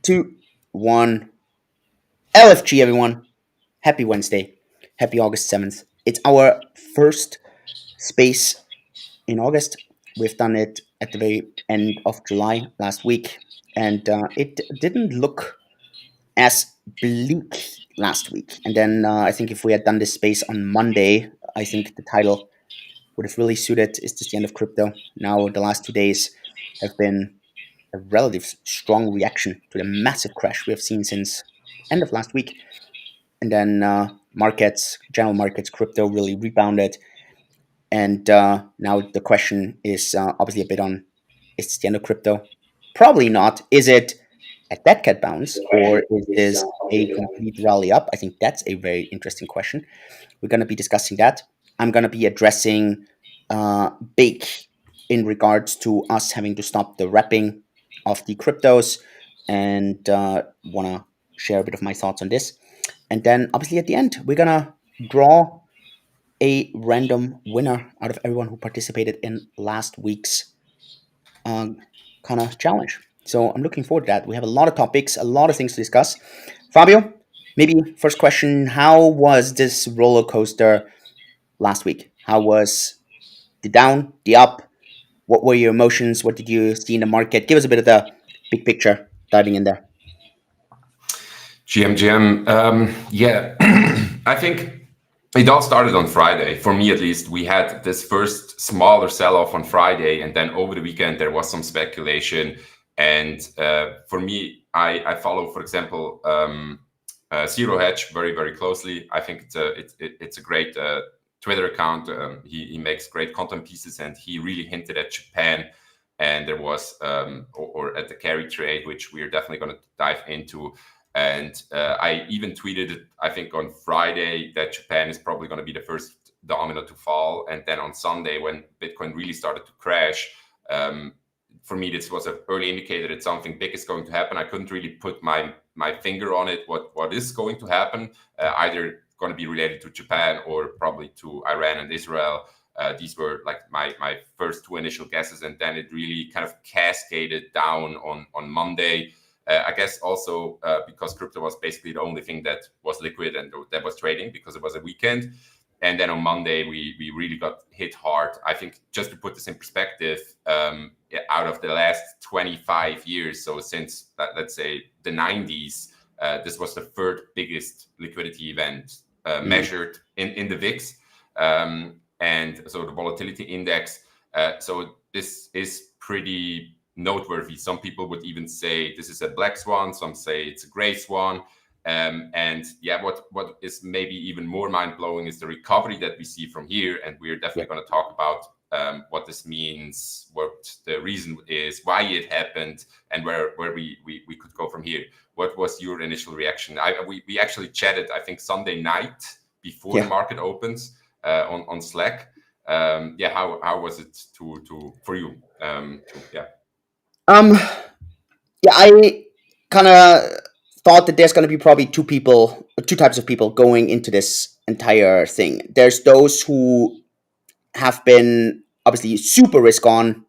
Two, one. LFG, everyone. Happy Wednesday. Happy August 7th. It's our first space in August. We've done it at the very end of July last week, and it didn't look as bleak last week. And then I think if we had done this space on Monday, I think the title would have really suited. Is this the end of crypto? Now, the last 2 days have been a relative strong reaction to the massive crash we have seen since end of last week. And then general markets, crypto really rebounded. And now the question is obviously a bit on, is this the end of crypto? Probably not. Is it a dead cat bounce or is this a complete rally up? I think that's a very interesting question. We're going to be discussing that. I'm going to be addressing big in regards to us having to stop the wrapping of the cryptos and want to share a bit of my thoughts on this. And then obviously at the end, we're going to draw a random winner out of everyone who participated in last week's kind of challenge. So I'm looking forward to that. We have a lot of topics, a lot of things to discuss. Fabio, maybe first question, how was this roller coaster last week? How was the down, the up? What were your emotions? What did you see in the market? Give us a bit of the big picture diving in there. GM. Yeah, I think it all started on Friday. For me, at least, we had this first smaller sell-off on Friday, and then over the weekend there was some speculation. And for me, I follow, for example, Zero Hedge very, very closely. I think it's a great Twitter account. He makes great content pieces, and he really hinted at Japan. And there was, or at the carry trade, which we are definitely going to dive into. And I even tweeted it, I think, on Friday that Japan is probably going to be the first domino to fall. And then on Sunday, when Bitcoin really started to crash, for me, this was an early indicator that something big is going to happen. I couldn't really put my finger on it, what is going to happen, either going to be related to Japan or probably to Iran and Israel. These were like my first two initial guesses. And then it really kind of cascaded down on Monday. I guess also because crypto was basically the only thing that was liquid and that was trading because it was a weekend. And then on Monday, we really got hit hard. I think just to put this in perspective, out of the last 25 years, so since, let's say, the 90s, this was the third biggest liquidity event measured in the VIX. And so the volatility index. So this is pretty noteworthy. Some people would even say this is a black swan. Some say it's a gray swan. And yeah, what is maybe even more mind-blowing is the recovery that we see from here. And we're definitely going to talk about what this means, what the reason is, why it happened, and where we could go from here. What was your initial reaction? We actually chatted, I think, Sunday night before the market opens on Slack. How was it for you? I kind of thought that there's going to be probably two types of people going into this entire thing. There's those who have been obviously super risk on.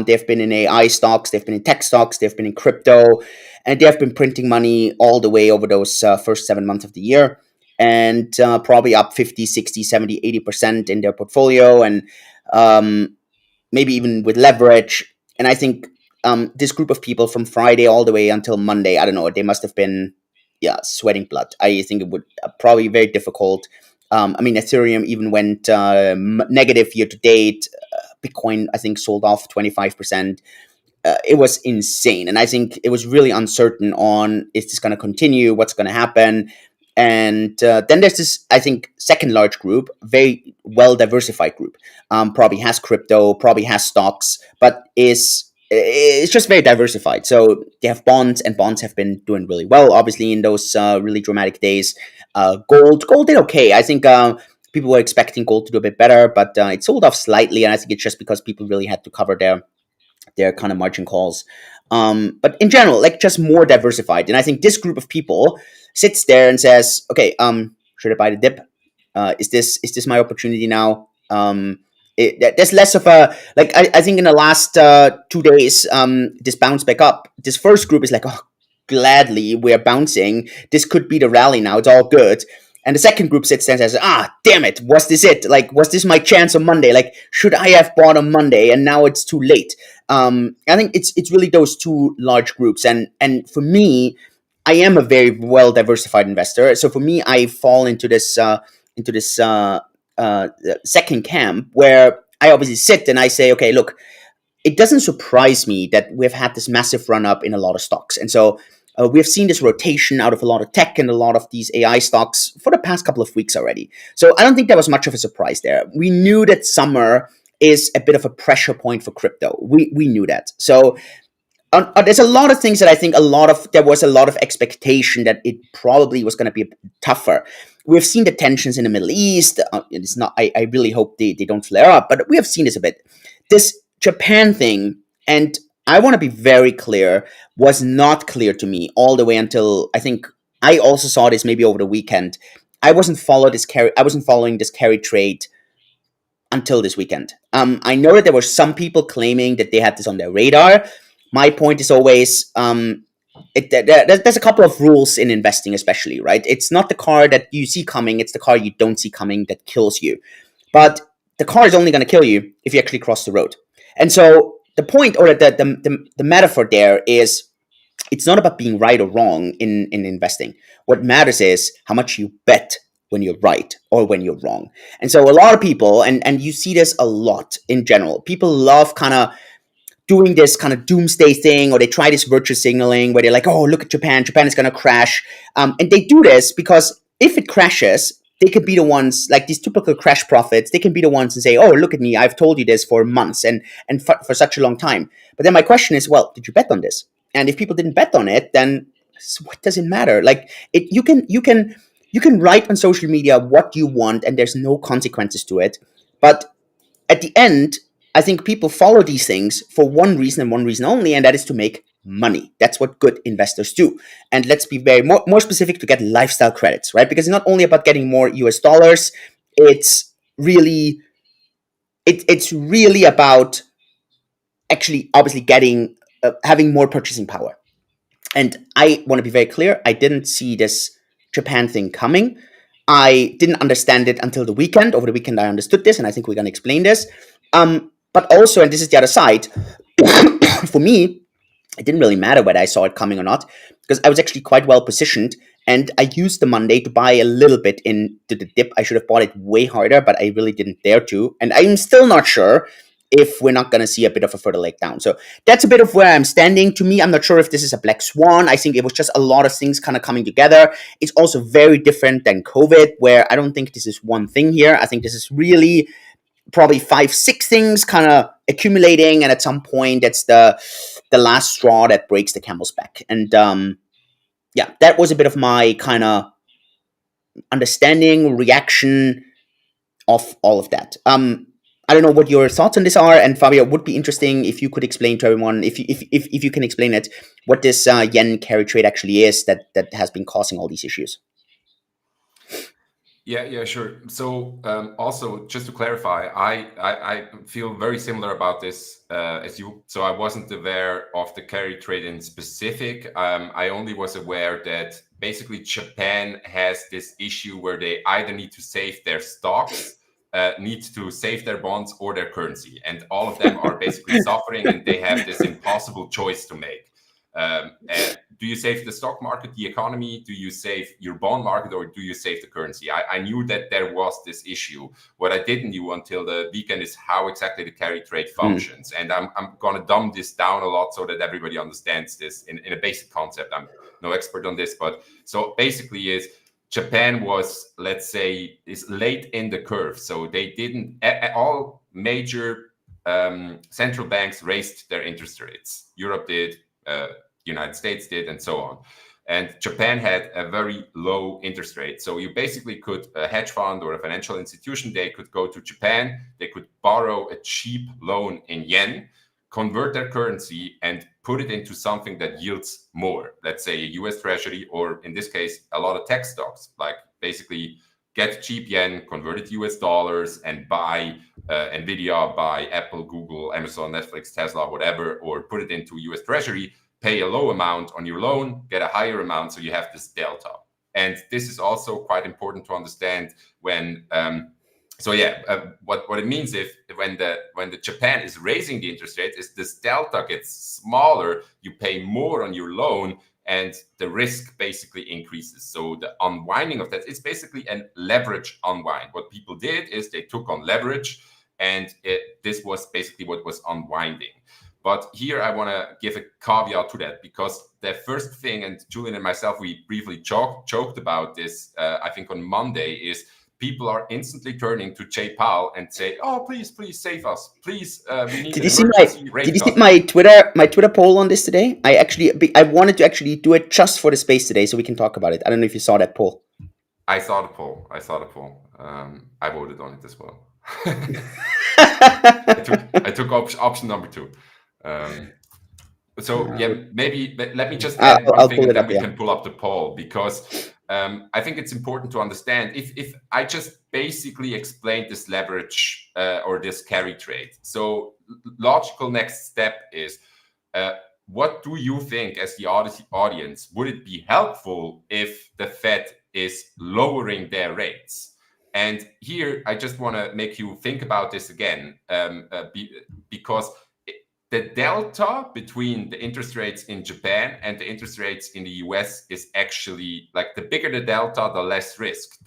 They've been in AI stocks, they've been in tech stocks, they've been in crypto, and they've been printing money all the way over those first 7 months of the year, and probably up 50, 60, 70, 80% in their portfolio, and maybe even with leverage. And I think this group of people from Friday all the way until Monday, I don't know, they must have been, sweating blood. I think it would probably be very difficult. Ethereum even went negative year to date. Bitcoin, I think, sold off 25%. It was insane. And I think it was really uncertain on, is this going to continue? What's going to happen? And then there's this, I think, second large group, very well diversified group. Probably has crypto, probably has stocks, but it's just very diversified. So they have bonds, and bonds have been doing really well, obviously, in those really dramatic days. Gold did okay. I think people were expecting gold to do a bit better, but it sold off slightly, and I think it's just because people really had to cover their kind of margin calls. But in general, like, just more diversified. And I think this group of people sits there and says, okay, should I buy the dip? Is this my opportunity now? There's less of a, I think in the last 2 days, this bounce back up. This first group is like, oh, gladly, we're bouncing. This could be the rally now. It's all good. And the second group sits there and says, damn it, was this it? Like, was this my chance on Monday? Like, should I have bought on Monday? And now it's too late. I think it's really those two large groups. And for me, I am a very well diversified investor. So for me, I fall into this second camp where I obviously sit and I say, okay, look, it doesn't surprise me that we've had this massive run up in a lot of stocks. And so we've seen this rotation out of a lot of tech and a lot of these AI stocks for the past couple of weeks already. So I don't think there was much of a surprise there. We knew that summer is a bit of a pressure point for crypto. We knew that. So there's a lot of things that I think there was a lot of expectation that it probably was going to be tougher. We've seen the tensions in the Middle East. It's not. I really hope they don't flare up, but we have seen this a bit. This Japan thing, and I want to be very clear, was not clear to me all the way until I think I also saw this maybe over the weekend. I wasn't following this carry trade until this weekend. I know that there were some people claiming that they had this on their radar. My point is always there's a couple of rules in investing, especially, right? It's not the car that you see coming, it's the car you don't see coming that kills you. But the car is only going to kill you if you actually cross the road. And so the point, or the metaphor there is, it's not about being right or wrong in investing. What matters is how much you bet when you're right or when you're wrong. And so a lot of people, and you see this a lot in general, people love kind of doing this kind of doomsday thing, or they try this virtue signaling where they're like, oh, look at Japan is going to crash. And they do this because if it crashes, they could be the ones, like these typical crash prophets, they can be the ones and say, oh, look at me, I've told you this for months and for such a long time. But then my question is, well, did you bet on this? And if people didn't bet on it, then what does it matter? Like, you can write on social media what you want and there's no consequences to it. But at the end, I think people follow these things for one reason and one reason only, and that is to make money. That's what good investors do. And let's be very more specific, to get lifestyle credits, right? Because it's not only about getting more US dollars, it's really about actually obviously getting having more purchasing power. And I want to be very clear, I didn't see this Japan thing coming. I didn't understand it until the weekend. Over the weekend, I understood this, and I think we're going to explain this. But also, and this is the other side, for me, it didn't really matter whether I saw it coming or not, because I was actually quite well positioned, and I used the Monday to buy a little bit into the dip. I should have bought it way harder, but I really didn't dare to. And I'm still not sure if we're not going to see a bit of a further leg down. So that's a bit of where I'm standing. To me, I'm not sure if this is a black swan. I think it was just a lot of things kind of coming together. It's also very different than COVID, where I don't think this is one thing here. I think this is really probably 5-6 things kind of accumulating, and at some point that's the last straw that breaks the camel's back. And yeah, that was a bit of my kind of understanding, reaction of all of that. I don't know what your thoughts on this are, and Fabio, would be interesting if you could explain to everyone, if you can explain it, what this yen carry trade actually is that has been causing all these issues. Yeah, sure. So also, just to clarify, I feel very similar about this as you. So I wasn't aware of the carry trade in specific. I only was aware that basically Japan has this issue where they either need to save their stocks, need to save their bonds, or their currency. And all of them are basically suffering, and they have this impossible choice to make. Do you save the stock market, the economy? Do you save your bond market, or do you save the currency? I knew that there was this issue. What I didn't know until the weekend is how exactly the carry trade functions. And I'm going to dumb this down a lot so that everybody understands this in a basic concept. I'm no expert on this, but so basically is Japan was, let's say, is late in the curve. So they didn't, all major central banks raised their interest rates. Europe did, United States did, and so on. And Japan had a very low interest rate. So you basically could, a hedge fund or a financial institution, they could go to Japan, they could borrow a cheap loan in yen, convert their currency, and put it into something that yields more. Let's say a US Treasury, or in this case, a lot of tech stocks, like basically get cheap yen, convert it to US dollars, and buy NVIDIA, buy Apple, Google, Amazon, Netflix, Tesla, whatever, or put it into US Treasury, pay a low amount on your loan, get a higher amount, so you have this delta. And this is also quite important to understand when what it means if when the Japan is raising the interest rate is this delta gets smaller, you pay more on your loan, and the risk basically increases. So the unwinding of that, it's basically a leverage unwind. What people did is they took on leverage, and this was basically what was unwinding. But here I want to give a caveat to that, because the first thing, and Julian and myself, we briefly joked about this, I think on Monday, is people are instantly turning to Jay Powell and say, "Oh, please save us, please. We need Did an you see emergency rate Did you see cut." my Twitter poll on this today? I wanted to actually do it just for the space today, so we can talk about it. I don't know if you saw that poll. I saw the poll. I voted on it as well. I took option number 2. So maybe let me just add one I'll thing, pull and it then up. we Yeah. can pull up the poll, because I think it's important to understand if I just basically explained this leverage or this carry trade. So logical next step is, what do you think as the audience? Would it be helpful if the Fed is lowering their rates? And here I just want to make you think about this again, because the delta between the interest rates in Japan and the interest rates in the US is actually, like, the bigger the delta, the less risk.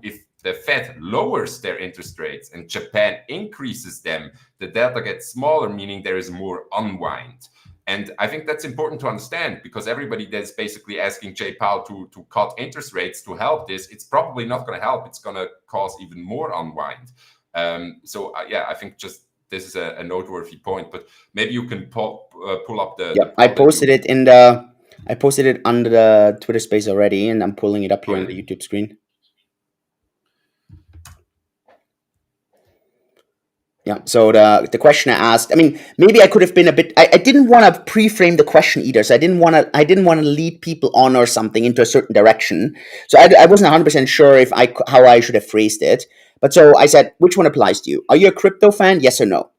If the Fed lowers their interest rates and Japan increases them, the delta gets smaller, meaning there is more unwind. And I think that's important to understand, because everybody that's basically asking Jay Powell to cut interest rates to help this, it's probably not going to help. It's going to cause even more unwind. I think just this is a noteworthy point, but maybe you can pull up the Yep. I posted it under the Twitter space already, and I'm pulling it up here on the YouTube screen. Yeah. So the question I asked, I mean, maybe I could have been a bit. I didn't want to pre-frame the question either, so I didn't want to lead people on or something into a certain direction. So I wasn't 100% sure how I should have phrased it. But so I said, which one applies to you? Are you a crypto fan? Yes or no?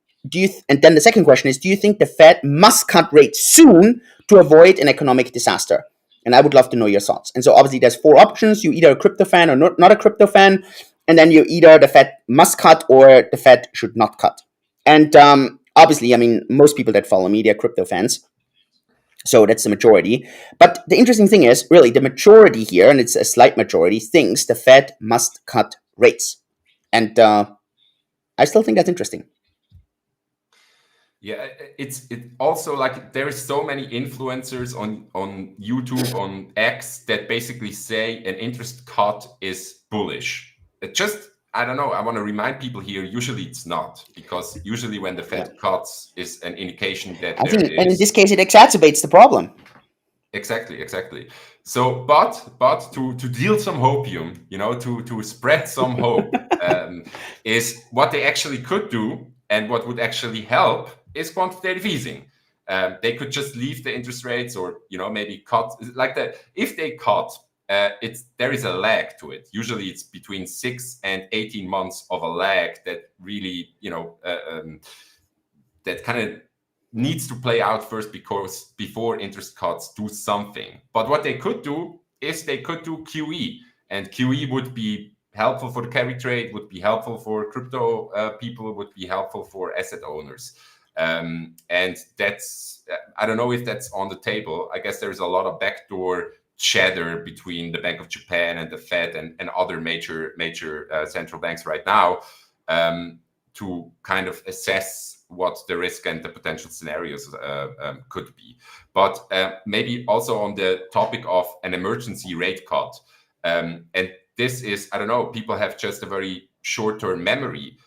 And then the second question is, do you think the Fed must cut rates soon to avoid an economic disaster? And I would love to know your thoughts. And so obviously there's 4 options. You either a crypto fan or not a crypto fan. And then you either the Fed must cut or the Fed should not cut. And obviously, I mean, most people that follow me, they're crypto fans. So that's the majority. But the interesting thing is, really, the majority here, and it's a slight majority, thinks the Fed must cut rates. And I still think that's interesting. Yeah, it also, like, there is so many influencers on YouTube, on X, that basically say an interest cut is bullish. It just, I don't know, I want to remind people here, usually it's not, because usually when the Fed cuts is an indication that I think, and in this case, it exacerbates the problem. Exactly. So, but to deal some hopium, to spread some hope, is what they actually could do, and what would actually help is quantitative easing. They could just leave the interest rates, or maybe cut like that. If they cut, there is a lag to it. Usually, it's between 6 and 18 months of a lag that really, that kind of needs to play out first, because before interest cuts do something. But what they could do is they could do QE, and QE would be helpful for the carry trade, would be helpful for crypto people, would be helpful for asset owners. And that's, I don't know if that's on the table. I guess there's a lot of backdoor chatter between the Bank of Japan and the Fed and other major central banks right now, to kind of assess what the risk and the potential scenarios could be. But maybe also on the topic of an emergency rate cut. And this is, I don't know, people have just a very short-term memory.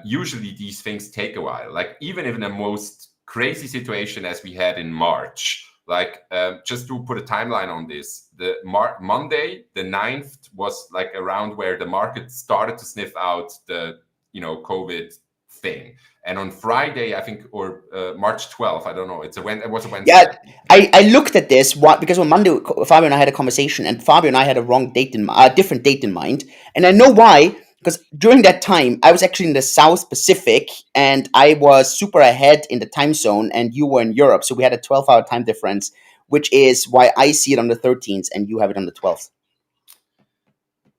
Usually these things take a while. Like, even in the most crazy situation as we had in March, like, just to put a timeline on this, the Monday, the 9th, was like around where the market started to sniff out the COVID thing. And on Friday, I think, or March 12th, I don't know. It was a Wednesday. Yeah, I looked at this because on Monday, Fabio and I had a conversation, and Fabio and I had a different date in mind. And I know why, because during that time I was actually in the South Pacific and I was super ahead in the time zone, and you were in Europe, so we had a 12-hour time difference, which is why I see it on the 13th and you have it on the 12th.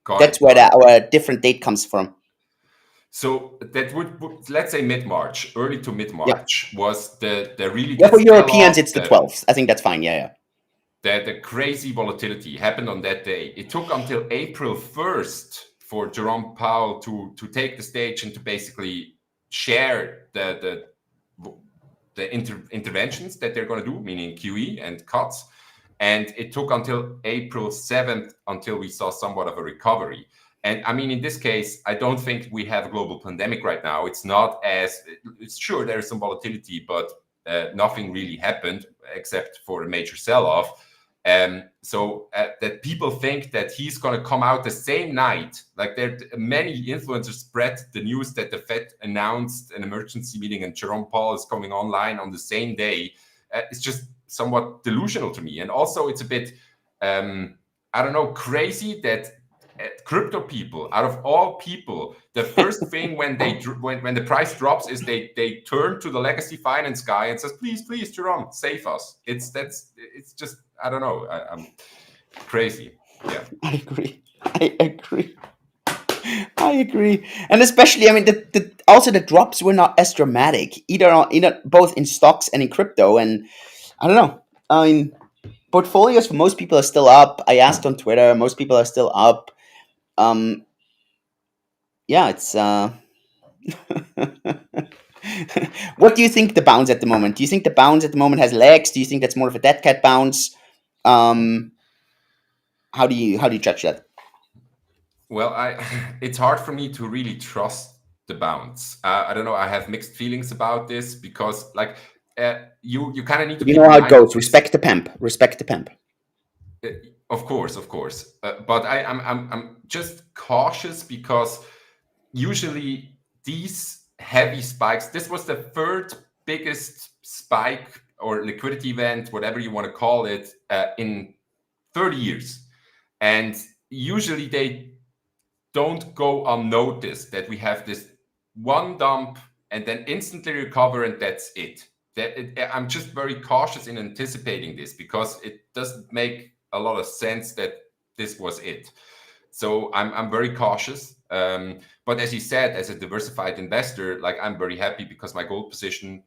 Got That's it, where got it. our different date comes from. So that let's say mid March, early to mid Yeah. March was the really Yeah, the for sell Europeans, off, it's the 12th. I think that's fine. Yeah, yeah. the crazy volatility happened on that day. It took until April 1st for Jerome Powell to take the stage and to basically share the interventions that they're going to do, meaning QE and cuts. And it took until April 7th until we saw somewhat of a recovery. And I mean, in this case, I don't think we have a global pandemic right now. It's not as, it's sure there is some volatility, but nothing really happened except for a major sell off. So that people think that he's going to come out the same night, like there many influencers spread the news that the Fed announced an emergency meeting and Jerome Powell is coming online on the same day. It's just somewhat delusional to me, and also it's a bit, I don't know, crazy that crypto people, out of all people, the first thing when they when the price drops is they turn to the legacy finance guy and says, please, Jerome, save us. It's just, I don't know. I'm crazy. Yeah. I agree. I agree. I agree. And especially, I mean, also the drops were not as dramatic either both in stocks and in crypto. And I don't know. I mean, portfolios for most people are still up. I asked on Twitter, most people are still up. Um, yeah, it's. What do you think the bounce at the moment? Do you think the bounce at the moment has legs? Do you think that's more of a dead cat bounce? Um, how do you judge that? Well, it's hard for me to really trust the bounce. I don't know. I have mixed feelings about this because, like, you kind of need to You keep know in how it mind that goes. this. Respect the pimp. Respect the pimp. Uh, Of course, of course. But I'm just cautious because usually these heavy spikes. This was the third biggest spike or liquidity event, whatever you want to call it, in 30 years, and usually they don't go unnoticed. That we have this one dump and then instantly recover, and that's it. I'm just very cautious in anticipating this because it doesn't make a lot of sense that this was it. So I'm very cautious. But as you said, as a diversified investor, like I'm very happy because my gold position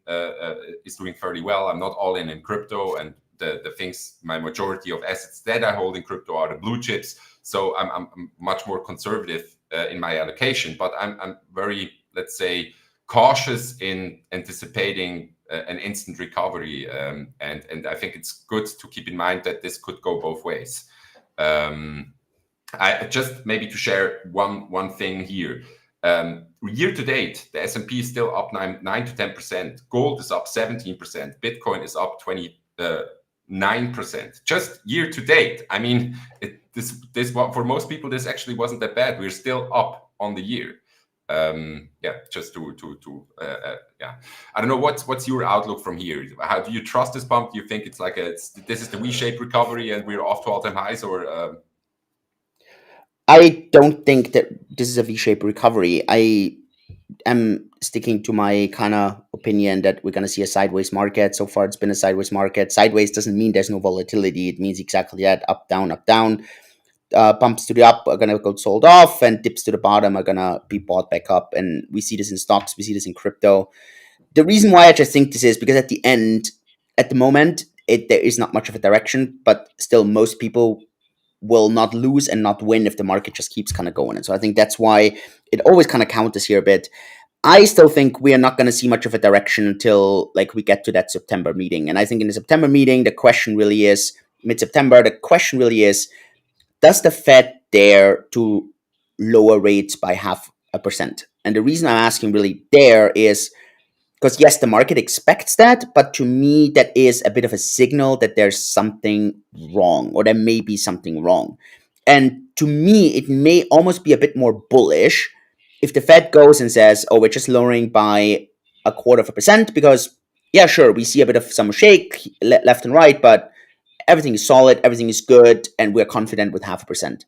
is doing fairly well. I'm not all in crypto, and the things, my majority of assets that I hold in crypto are the blue chips. So I'm much more conservative in my allocation. But I'm very, let's say, cautious in anticipating an instant recovery, and I think it's good to keep in mind that this could go both ways. I just maybe to share one thing here. Year to date, the S&P is still up 9 to 10%. Gold is up 17%. Bitcoin is up 29%. Just year to date. I mean, this for most people, this actually wasn't that bad. We're still up on the year. Yeah, just yeah. I don't know what's your outlook from here. How do you trust this pump? Do you think it's like this is the V-shaped recovery and we're off to all-time highs, or? I don't think that this is a V-shaped recovery. I am sticking to my kind of opinion that we're going to see a sideways market. So far, it's been a sideways market. Sideways doesn't mean there's no volatility. It means exactly that: up, down, up, down. Bumps to the up are going to go sold off, and dips to the bottom are going to be bought back up. And we see this in stocks. We see this in crypto. The reason why I just think this is because at the end, at the moment, there is not much of a direction, but still, most people will not lose and not win if the market just keeps kind of going. And so I think that's why it always kind of counters here a bit. I still think we are not going to see much of a direction until like we get to that September meeting. And I think in the September meeting, the question really is mid-September. The question really is: does the Fed dare to lower rates by 0.5%? And the reason I'm asking really there is because yes, the market expects that, but to me, that is a bit of a signal that there's something wrong, or there may be something wrong. And to me, it may almost be a bit more bullish if the Fed goes and says, "Oh, we're just lowering by 0.25%," because yeah, sure, we see a bit of some shake left and right, but everything is solid, everything is good, and we're confident with 0.5%.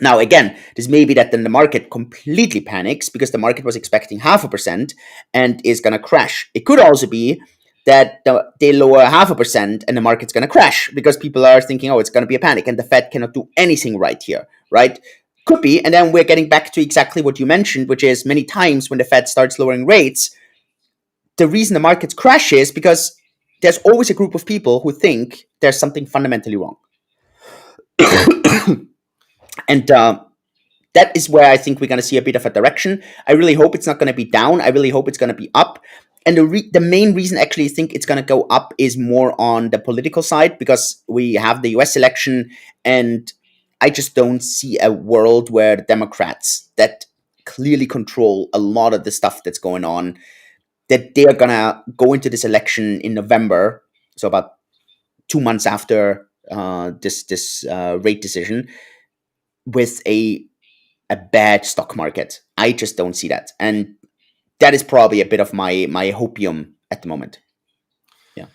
Now, again, this may be that then the market completely panics because the market was expecting 0.5% and is going to crash. It could also be that they lower 0.5% and the market's going to crash because people are thinking, oh, it's going to be a panic and the Fed cannot do anything right here, right? Could be. And then we're getting back to exactly what you mentioned, which is many times when the Fed starts lowering rates, the reason the markets crash is because there's always a group of people who think there's something fundamentally wrong. And that is where I think we're going to see a bit of a direction. I really hope it's not going to be down. I really hope it's going to be up. And the main reason actually I think it's going to go up is more on the political side because we have the US election, and I just don't see a world where the Democrats that clearly control a lot of the stuff that's going on, that they're going to go into this election in November, so about 2 months after this rate decision, with a bad stock market. I just don't see that, and that is probably a bit of my hopium at the moment. Yeah.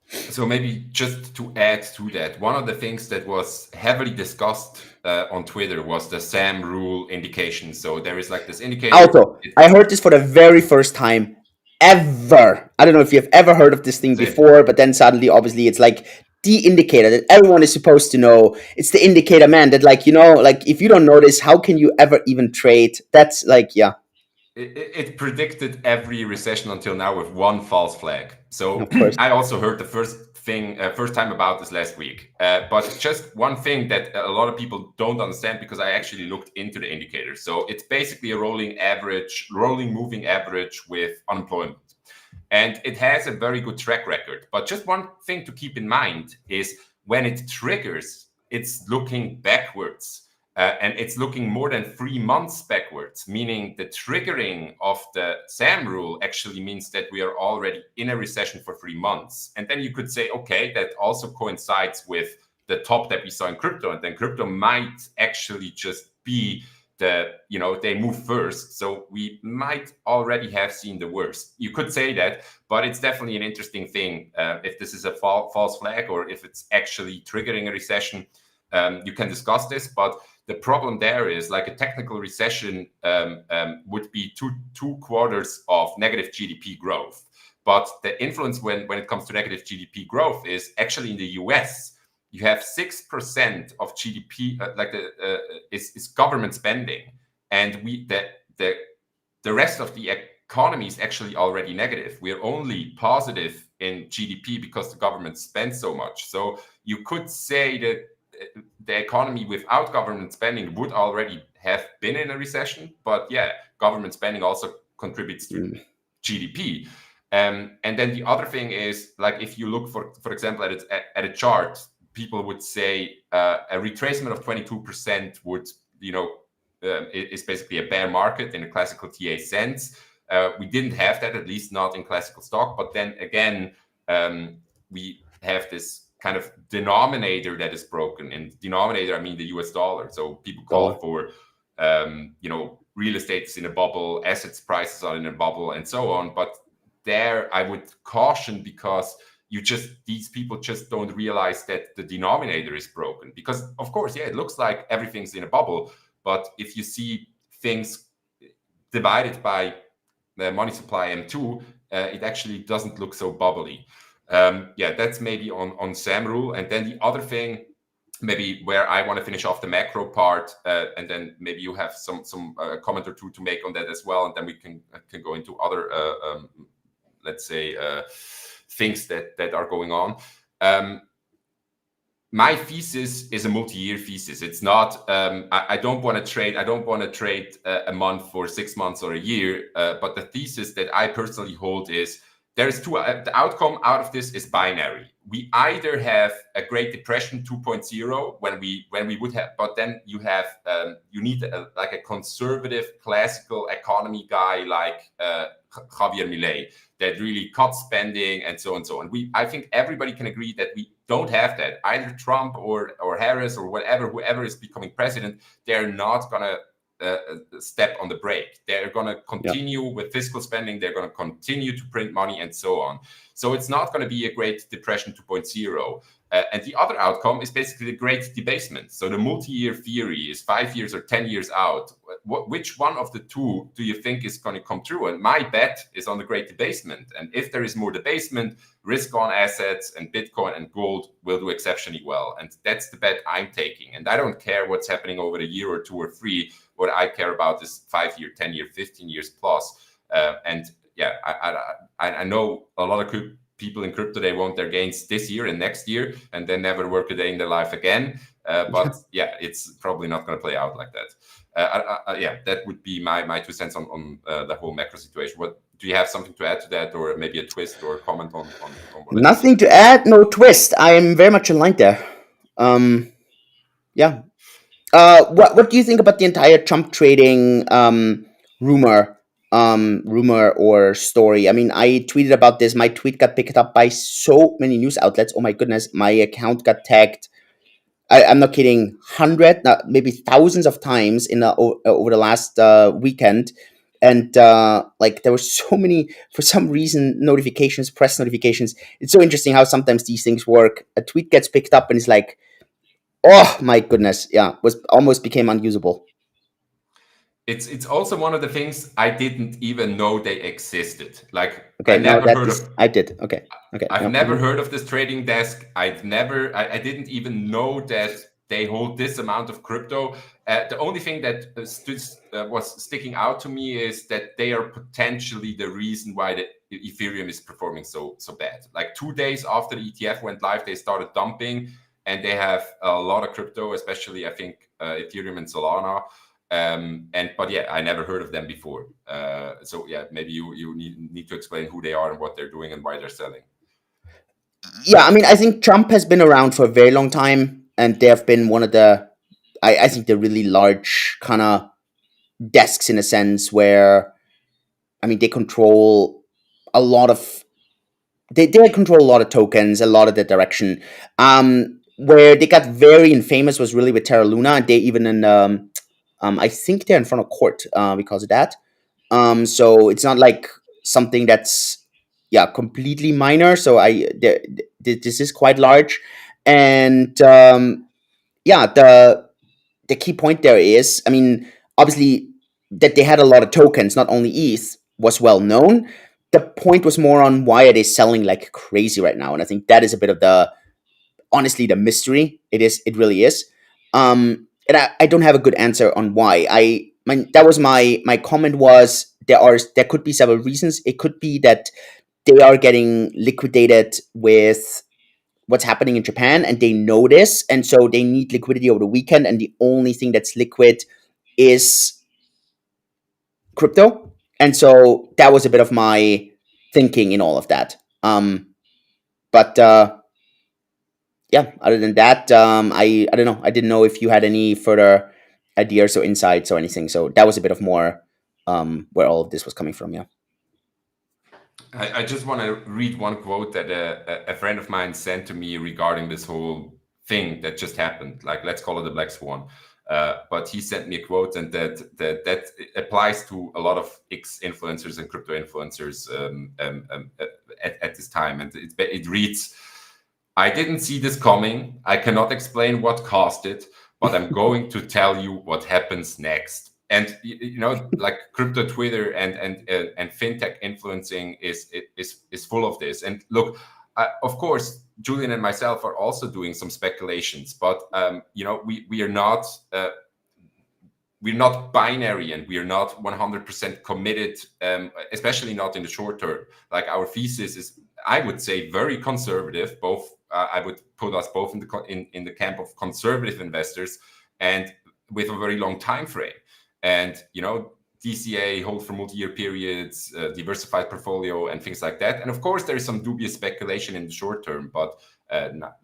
So maybe just to add to that, one of the things that was heavily discussed on Twitter was the SAM rule indication. So there is like this indicator. Also, I heard this for the very first time ever. I don't know if you've ever heard of this thing before, but then suddenly, obviously, it's like the indicator that everyone is supposed to know. It's the indicator, man, that like, like if you don't know this, how can you ever even trade? That's like, yeah. It predicted every recession until now with one false flag. So Of course. I also heard the first time about this last week. But just one thing that a lot of people don't understand, because I actually looked into the indicator. So it's basically a rolling moving average with unemployment. And it has a very good track record. But just one thing to keep in mind is when it triggers, it's looking backwards. And it's looking more than 3 months backwards, meaning the triggering of the SAM rule actually means that we are already in a recession for 3 months. And then you could say, okay, that also coincides with the top that we saw in crypto. And then crypto might actually just be they move first. So we might already have seen the worst. You could say that, but it's definitely an interesting thing. If this is a false flag or if it's actually triggering a recession, you can discuss this, but the problem there is like a technical recession would be two quarters of negative GDP growth. But the influence when it comes to negative GDP growth is actually in the US. You have 6% of GDP is government spending, and the rest of the economy is actually already negative. We are only positive in GDP because the government spends so much. So you could say that the economy without government spending would already have been in a recession, but yeah, government spending also contributes to GDP. And then the other thing is, like, if you look for example at a chart, people would say a retracement of 22% would is basically a bear market in a classical TA sense. We didn't have that, at least not in classical stock. But then again, we have this kind of denominator that is broken. And denominator, I mean the US dollar. So people call for, real estate is in a bubble, assets prices are in a bubble, and so on. But there I would caution, because these people just don't realize that the denominator is broken. Because of course, yeah, it looks like everything's in a bubble. But if you see things divided by the money supply M2, it actually doesn't look so bubbly. That's maybe on SAM rule. And then the other thing, maybe where I want to finish off the macro part, and then maybe you have some comment or two to make on that as well, and then we can go into other let's say things that are going on. My thesis is a multi-year thesis. It's not. I don't want to trade. I don't want to trade a month for 6 months or a year. But the thesis that I personally hold is there's the outcome out of this is binary. We either have a Great Depression 2.0 when we would have, but then you need like a conservative classical economy guy like Javier Milei that really cuts spending and so on and so on. I think everybody can agree that we don't have that. Either Trump or Harris or whoever is becoming president, they're not gonna step on the brake. They're going to continue with fiscal spending. They're going to continue to print money and so on. So it's not going to be a Great Depression 2.0. And the other outcome is basically the great debasement. So the multi-year theory is 5 years or 10 years out. Which one of the two do you think is going to come true? And my bet is on the great debasement. And if there is more debasement, risk-on assets and Bitcoin and gold will do exceptionally well. And that's the bet I'm taking. And I don't care what's happening over a year or two or three. What I care about is 5 year, 10 year, 15 years plus. And yeah, I know a lot of people in crypto, they want their gains this year and next year, and then never work a day in their life again. But yeah, it's probably not going to play out like that. Yeah, that would be my 2 cents on the whole macro situation. What do you have something to add to that, or maybe a twist or a comment on what I just Nothing said? to add, no twist. I am very much aligned there. Um, yeah. What do you think about the entire Trump trading rumor? Rumor or story. I mean, I tweeted about this. My tweet got picked up by so many news outlets. Oh my goodness, my account got tagged. I'm not kidding. Hundred, maybe thousands of times over the last weekend, and like there were so many for some reason notifications, press notifications. It's so interesting how sometimes these things work. A tweet gets picked up and it's like, oh my goodness, yeah, was almost became unusable. It's also one of the things I didn't even know they existed. Like I Okay, now never that heard is of I did. Okay, okay, I've yeah, never heard of this trading desk. I didn't even know that they hold this amount of crypto. The only thing that was sticking out to me is that they are potentially the reason why the Ethereum is performing so bad. Like 2 days after the ETF went live, they started dumping, and they have a lot of crypto, especially I think Ethereum and Solana. But yeah, I never heard of them before. So yeah, maybe you need to explain who they are and what they're doing and why they're selling. yeah. I mean, I think Trump has been around for a very long time, and they have been one of the I think the really large kind of desks in a sense where I mean they control a lot of they control a lot of tokens, a lot of the direction. Where they got very infamous was really with Terra Luna, and they even in I think they're in front of court because of that. So it's not like something that's yeah completely minor. So this is quite large, and yeah the key point there is, I mean, obviously that they had a lot of tokens, not only ETH, was well known. The point was more on why are they selling like crazy right now, and I think that is a bit of the honestly the mystery. It really is. And I don't have a good answer on why. That was my comment was there could be several reasons. It could be that they are getting liquidated with what's happening in Japan and they know this and so they need liquidity over the weekend and the only thing that's liquid is crypto. And so that was a bit of my thinking in all of that. But yeah, other than that, I don't know. I didn't know if you had any further ideas or insights or anything. So that was a bit of more where all of this was coming from. Yeah. I just want to read one quote that a friend of mine sent to me regarding this whole thing that just happened. Like, let's call it the black swan. But he sent me a quote, and that applies to a lot of X influencers and crypto influencers at this time. And it reads, I didn't see this coming. I cannot explain what caused it, but I'm going to tell you what happens next. And like crypto Twitter and fintech influencing is full of this. And look, of course, Julian and myself are also doing some speculations, but we are not. We're not binary and we are not 100% committed, especially not in the short term. Like our thesis is, I would say, very conservative. Both I would put us both in the camp of conservative investors and with a very long time frame. And DCA, hold for multi-year periods, diversified portfolio, and things like that. And of course, there is some dubious speculation in the short term, but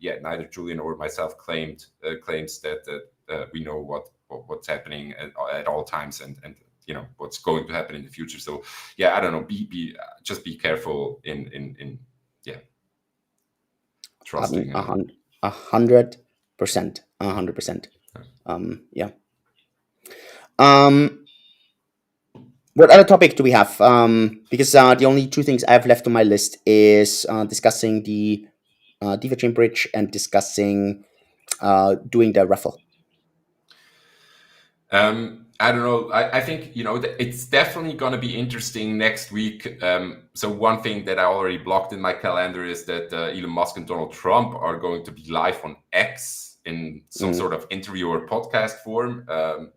neither Julian or myself claims that we know what's happening at all times and what's going to happen in the future. So yeah, I don't know. Just be careful in I mean, trusting. 100%, 100%. Yeah. Um, what other topic do we have? Because the only two things I have left on my list is discussing the DeFi Chain Bridge and discussing doing the raffle. I don't know. I think it's definitely going to be interesting next week. So one thing that I already blocked in my calendar is that Elon Musk and Donald Trump are going to be live on X in some Mm. sort of interview or podcast form.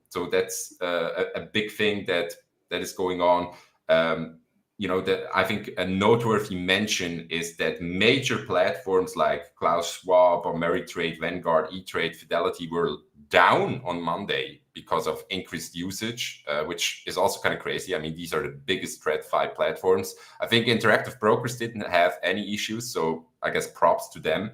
So that's a big thing that is going on. That I think a noteworthy mention is that major platforms like Klaus Schwab or Ameritrade, Vanguard, E-Trade, Fidelity were down on Monday because of increased usage, which is also kind of crazy. I mean, these are the biggest TradFi platforms. I think Interactive Brokers didn't have any issues, so I guess props to them.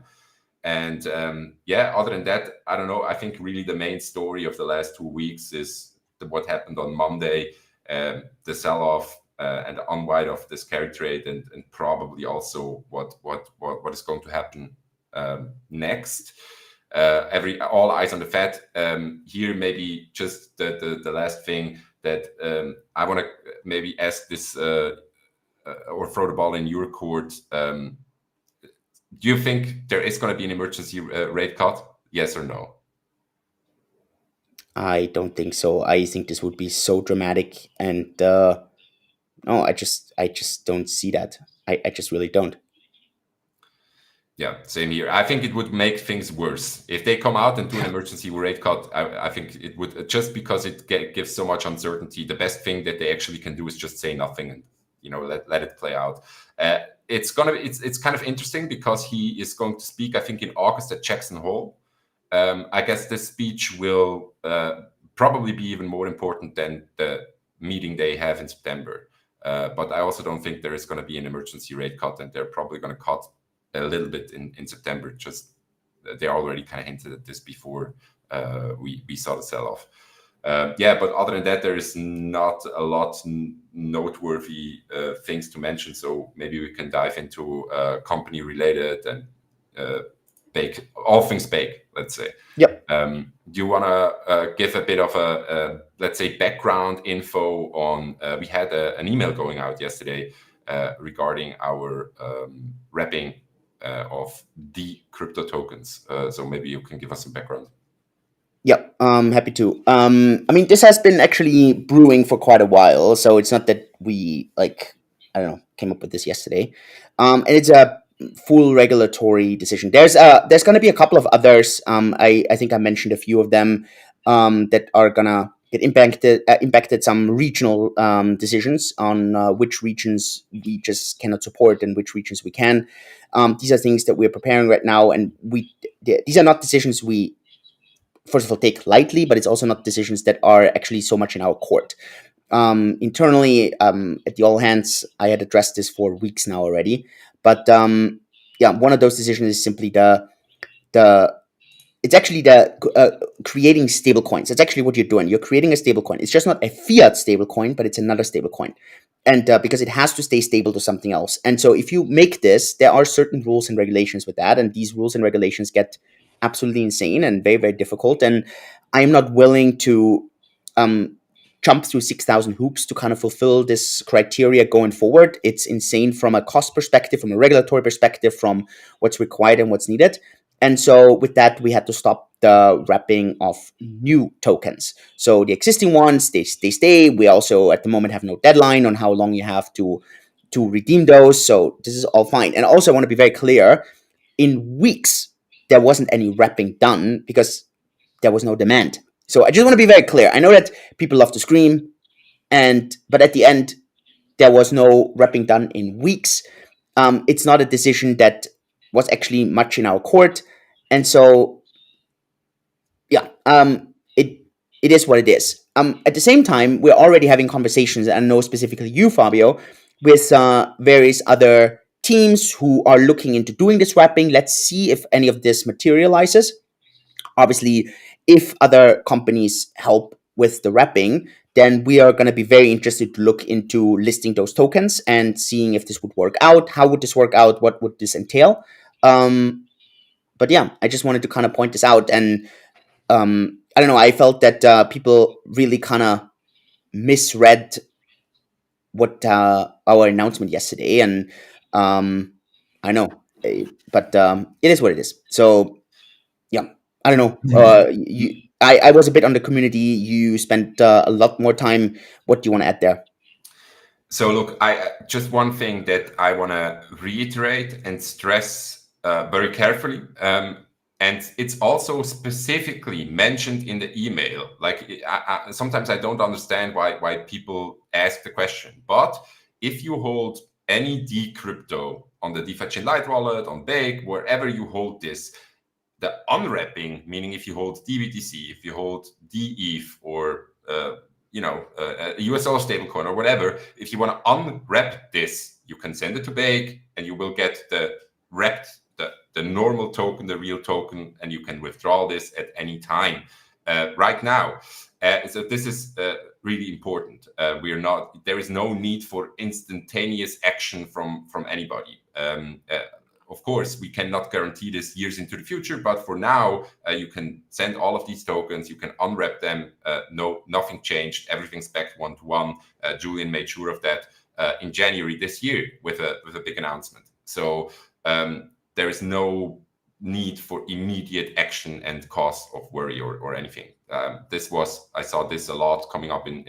And other than that, I don't know. I think really the main story of the last 2 weeks is what happened on Monday, the sell-off and the unwind of this carry trade, and probably also what is going to happen next. All eyes on the Fed. Here, maybe just the last thing that I want to maybe ask this or throw the ball in your court. Do you think there is going to be an emergency rate cut? Yes or no? I don't think so. I think this would be so dramatic, and no, I just don't see that. I just really don't. Yeah, same here. I think it would make things worse if they come out and do an emergency rate cut. I think it would, just because it gives so much uncertainty. The best thing that they actually can do is just say nothing and let it play out. It's kind of interesting because he is going to speak, I think, in August at Jackson Hole. I guess this speech will probably be even more important than the meeting they have in September. But I also don't think there is going to be an emergency rate cut, and they're probably going to cut a little bit in September. Just they already kind of hinted at this before we saw the sell off. But other than that, there is not a lot noteworthy things to mention. So maybe we can dive into company related and bake, all things bake, let's say. Yep. Do you want to give a bit of let's say, background info on? We had an email going out yesterday regarding our wrapping of the crypto tokens. So maybe you can give us some background. Yep, happy to. I mean, this has been actually brewing for quite a while, so it's not that we I don't know, came up with this yesterday. And it's a full regulatory decision. There's going to be a couple of others. I think I mentioned a few of them that are gonna get impacted some regional decisions on which regions we just cannot support and which regions we can. These are things that we're preparing right now, and these are not decisions we first of all take lightly, but it's also not decisions that are actually so much in our court. Internally, at the all hands, I had addressed this for weeks now already. But one of those decisions is simply the it's actually the creating stable coins. It's actually what you're doing. You're creating a stable coin. It's just not a fiat stable coin, but it's another stable coin. And because it has to stay stable to something else. And so if you make this, there are certain rules and regulations with that. And these rules and regulations get absolutely insane and very, very difficult. And I am not willing to um, jump through 6,000 hoops to kind of fulfill this criteria going forward. It's insane from a cost perspective, from a regulatory perspective, from what's required and what's needed. And so with that, we had to stop the wrapping of new tokens. So the existing ones, they stay. We also at the moment have no deadline on how long you have to redeem those. So this is all fine. And also I want to be very clear, in weeks, there wasn't any wrapping done because there was no demand. So I just want to be very clear. I know that people love to scream, but at the end, there was no wrapping done in weeks. It's not a decision that was actually much in our court, and so it is what it is. At the same time, we're already having conversations, and I know specifically you, Fabio, with various other teams who are looking into doing this wrapping. Let's see if any of this materializes. Obviously, if other companies help with the wrapping, then we are going to be very interested to look into listing those tokens and seeing if this would work out. How would this work out? What would this entail? But yeah, I just wanted to kind of point this out. And I don't know, I felt that people really kind of misread what our announcement yesterday. And I know. But it is what it is. So yeah, I don't know. I was a bit on the community. You spent a lot more time. What do you want to add there? So look, I just one thing that I want to reiterate and stress very carefully, and it's also specifically mentioned in the email. Like sometimes I don't understand why people ask the question, but if you hold any decrypto on the DeFi Chain Light wallet, on Bake, wherever you hold this, the unwrapping, meaning if you hold DBTC, if you hold DETH or a US dollar stablecoin or whatever, if you want to unwrap this, you can send it to Bake and you will get the wrapped, the normal token, the real token, and you can withdraw this at any time. Right now, so this is really important. There is no need for instantaneous action from anybody. Of course, we cannot guarantee this years into the future, but for now, you can send all of these tokens, you can unwrap them. Nothing changed. Everything's back one to one. Julian made sure of that in January this year with a big announcement. So there is no need for immediate action and cause of worry or anything. I saw this a lot coming up in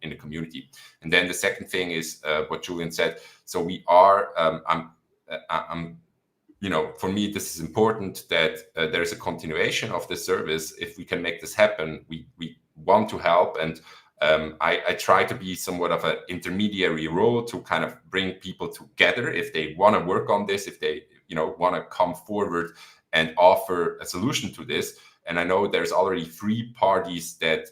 the community. And then the second thing is what Julian said. So we are. For me, this is important that there is a continuation of the service. If we can make this happen, we want to help. And I try to be somewhat of an intermediary role to kind of bring people together if they want to work on this, if they want to come forward and offer a solution to this. And I know there's already 3 parties that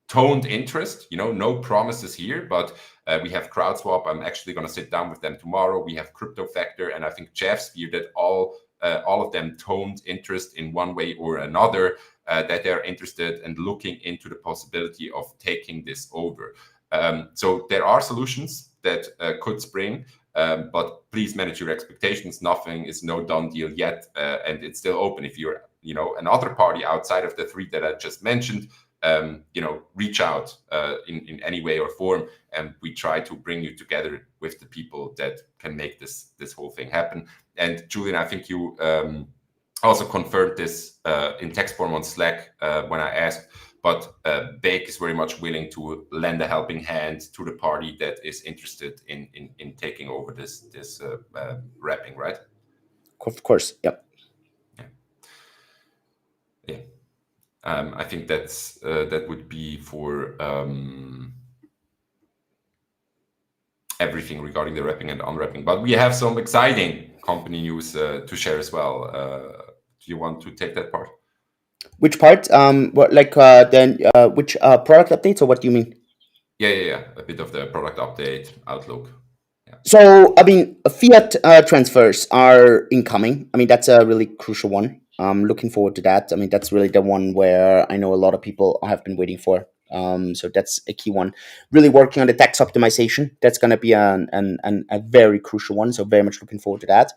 toned interest, no promises here, but we have CrowdSwap. I'm actually going to sit down with them tomorrow. We have Crypto Factor, and I think Jeff's view that all of them toned interest in one way or another, that they're interested and looking into the possibility of taking this over. So there are solutions that could spring, but please manage your expectations. Nothing is no done deal yet, and it's still open. If you're another party outside of the 3 that I just mentioned, reach out in any way or form, and we try to bring you together with the people that can make this whole thing happen. And Julian, I think you also confirmed this in text form on Slack when I asked, but Bake is very much willing to lend a helping hand to the party that is interested in taking over this wrapping, right? Of course, yep. Yeah. I think that would be for everything regarding the wrapping and unwrapping. But we have some exciting company news to share as well. Do you want to take that part? Which part? What then? Which product updates, or what do you mean? Yeah. A bit of the product update outlook. Yeah. So, I mean, fiat transfers are incoming. I mean, that's a really crucial one. Looking forward to that. I mean, that's really the one where I know a lot of people have been waiting for. So that's a key one. Really working on the tax optimization. That's going to be a very crucial one. So very much looking forward to that.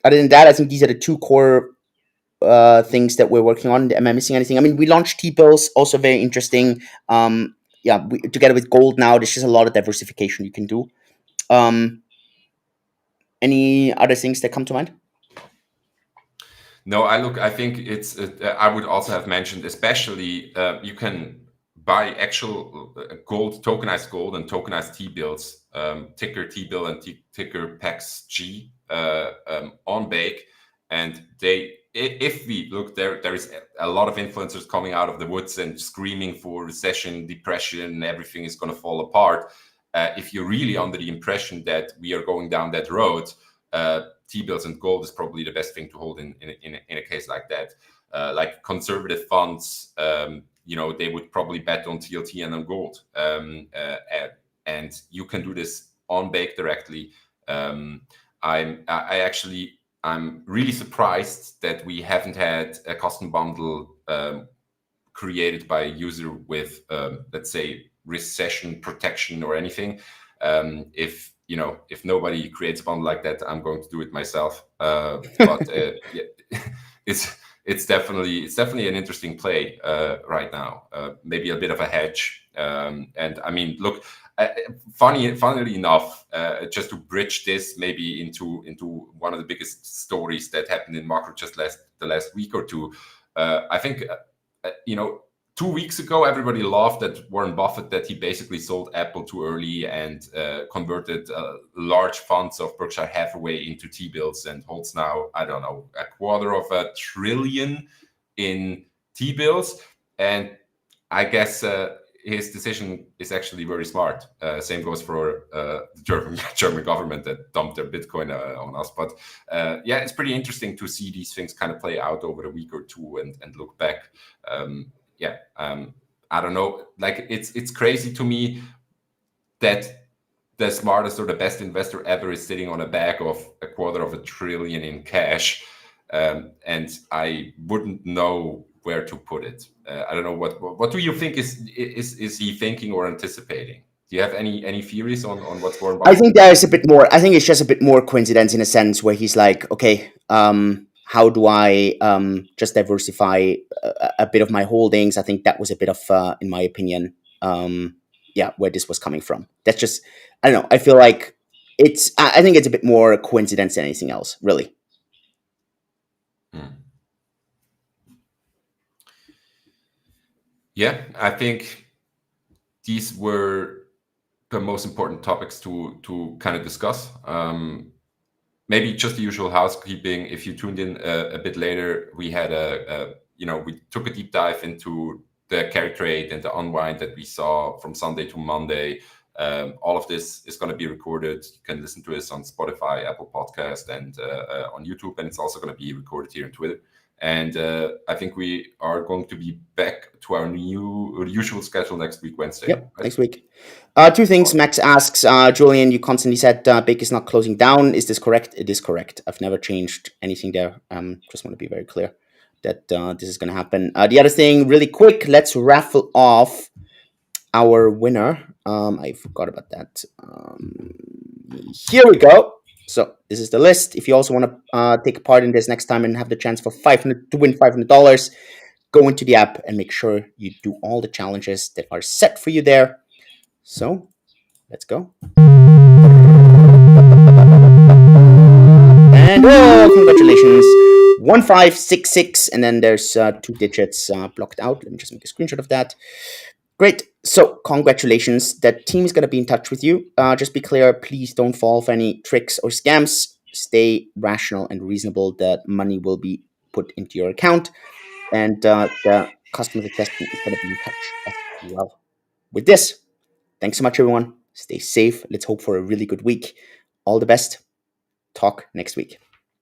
Other than that, I think these are the 2 core things that we're working on. Am I missing anything? I mean, we launched T-bills, also very interesting. Together with gold now, there's just a lot of diversification you can do. Any other things that come to mind? No, I think it's. I would also have mentioned, especially you can buy actual gold, tokenized gold, and tokenized T-bills, ticker T-bill and ticker PAX G on Bake, and if we look there is a lot of influencers coming out of the woods and screaming for recession, depression, everything is going to fall apart. If you're really under the impression that we are going down that road, T-bills and gold is probably the best thing to hold in a case like that. Like conservative funds, they would probably bet on TLT and on gold. And you can do this on Bake directly. I'm really surprised that we haven't had a custom bundle created by a user with, let's say, recession protection or anything. If nobody creates a bundle like that, I'm going to do it myself. But yeah, it's definitely an interesting play right now. Maybe a bit of a hedge. And I mean, look, uh, funnily enough, just to bridge this maybe into one of the biggest stories that happened in macro just the last week or two. I think you know 2 weeks ago, everybody laughed at Warren Buffett that he basically sold Apple too early and converted large funds of Berkshire Hathaway into T-bills and holds now, I don't know, $250 billion in T-bills. And I guess his decision is actually very smart. Same goes for the German government that dumped their Bitcoin on us. But yeah, it's pretty interesting to see these things kind of play out over a week or two and look back. Yeah, I don't know. Like it's crazy to me that the smartest or the best investor ever is sitting on a bag of $250 billion in cash, and I wouldn't know where to put it. I don't know what do you think is he thinking or anticipating? Do you have any theories on what's Warren I Buffett think thinking? there's a bit more. I think it's just a bit more coincidence in a sense where he's like, okay, how do I just diversify a bit of my holdings? I think that was a bit of, in my opinion, yeah, where this was coming from. That's just, I don't know. I feel like I think it's a bit more coincidence than anything else, really. Hmm. Yeah, I think these were the most important topics to kind of discuss. Maybe just the usual housekeeping. If you tuned in a bit later, we had we took a deep dive into the carry trade and the unwind that we saw from Sunday to Monday. All of this is going to be recorded. You can listen to this on Spotify, Apple Podcast, and on YouTube, and it's also going to be recorded here on Twitter. And I think we are going to be back to our usual schedule next week, Wednesday. Yep, Right? next week. Two things. Max asks, Julian, you constantly said Big is not closing down. Is this correct? It is correct. I've never changed anything there. Just want to be very clear that this is going to happen. The other thing, really quick, let's raffle off our winner. I forgot about that. Here we go. So this is the list. If you also want to take part in this next time and have the chance for 500 to win $500, go into the app and make sure you do all the challenges that are set for you there. So let's go. And oh, congratulations. 1566. And then there's 2 digits blocked out. Let me just make a screenshot of that. Great. So congratulations. The team is going to be in touch with you. Just be clear, please don't fall for any tricks or scams. Stay rational and reasonable. The money will be put into your account. And the customer success team is going to be in touch as well with this. Thanks so much, everyone. Stay safe. Let's hope for a really good week. All the best. Talk next week.